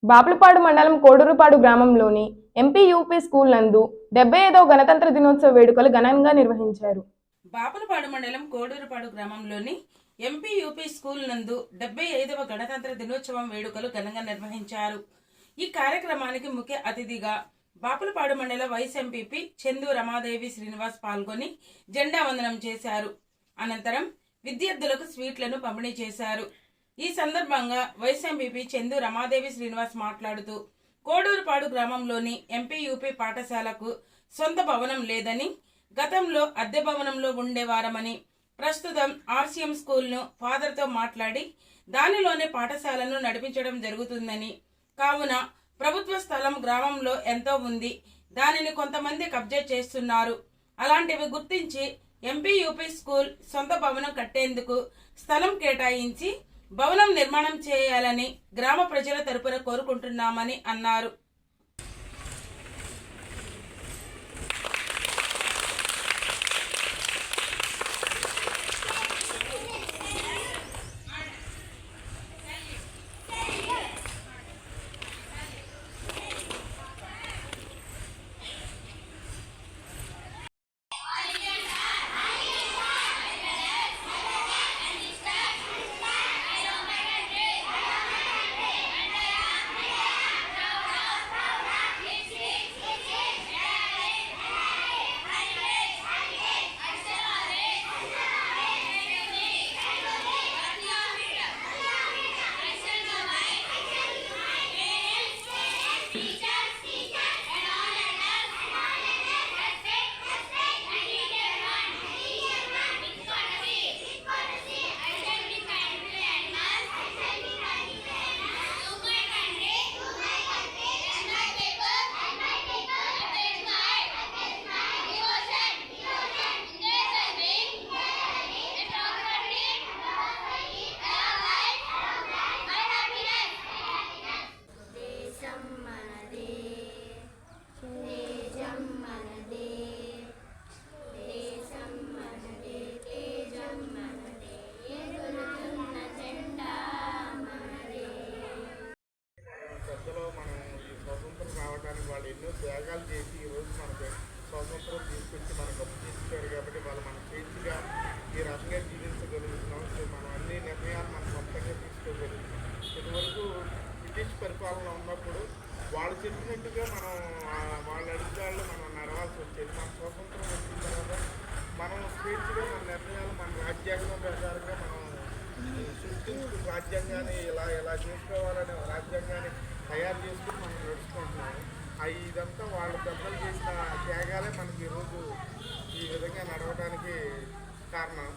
బాపులపాడు మండలం కోడూరుపాడు గ్రామంలోని MP UP school నందు 75వ గణతంత్ర దినోత్సవ వేడుకలు ఘనంగా నిర్వహించారు. బాపులపాడు మండలం కోడూరుపాడు గ్రామంలోని ఎంపీ యూపీ స్కూల్ నందు 75వ గణతంత్ర దినోత్సవం వేడుకలు ఘనంగా నిర్వహించారు. ఈ కార్యక్రమానికి ముఖ్య అతిథిగా బాపులపాడు మండల వైస్ ఎంపీపీ చందు రమాదేవి శ్రీనివాస్ పాల్గొని జెండా వందనం చేశారు. అనంతరం విద్యార్థులకు స్వీట్లను పంపిణీ చేశారు. ఈ సందర్భంగా వైస్ ఎంపీపీ చందు రమాదేవి శ్రీనివాస్ మాట్లాడుతూ కోడూరుపాడు గ్రామంలోని ఎంపీ యూపీ పాఠశాలకు సొంత భవనం లేదని, గతంలో అద్దె భవనంలో ఉండేవారమని, ప్రస్తుతం ఆర్సీఎం స్కూల్ను ఫాదర్తో మాట్లాడి దానిలోనే పాఠశాలను నడిపించడం జరుగుతుందని, కావున ప్రభుత్వ స్థలం గ్రామంలో ఎంతో ఉంది, దానిని కొంతమంది కబ్జా చేస్తున్నారు. అలాంటివి గుర్తించి ఎంపీ యూపీ స్కూల్ సొంత భవనం కట్టేందుకు స్థలం కేటాయించి భవనం నిర్మాణం చేయాలని గ్రామ ప్రజల తరపున కోరుకుంటున్నామని అన్నారు. వాళ్ళు ఎన్నో త్యాగాలు చేసి ఈరోజు మనకు స్వాతంత్రం తీసుకొచ్చి మనకు తీసుకొచ్చారు కాబట్టి వాళ్ళు మనం స్వేచ్ఛగా ఈ రకంగా జీవించగలుగుతున్నాం. మనం అన్ని నిర్ణయాలు మనం సొంతంగా తీసుకోగలుగుతున్నాం. ఇదివరకు బ్రిటిష్ పరిపాలన ఉన్నప్పుడు వాళ్ళు చెప్పినట్టుగా మనం వాళ్ళ అడిగాళ్ళు మనం నడవాల్సి వచ్చేది. మన స్వాతంత్రం వచ్చిన తర్వాత మనం స్వేచ్ఛగా మన నిర్ణయాలు మన రాజ్యాంగం ప్రకారంగా మనం సృష్టించుకుని రాజ్యాంగాన్ని ఇలా చేసుకోవాలని రాజ్యాంగాన్ని తయారు చేసుకుని మనం నడుచుకుంటున్నాము. ఇదంతా వాళ్ళ పెద్దలు చేసిన త్యాగాలే మనకి ఈరోజు ఈ విధంగా నడవడానికి కారణం.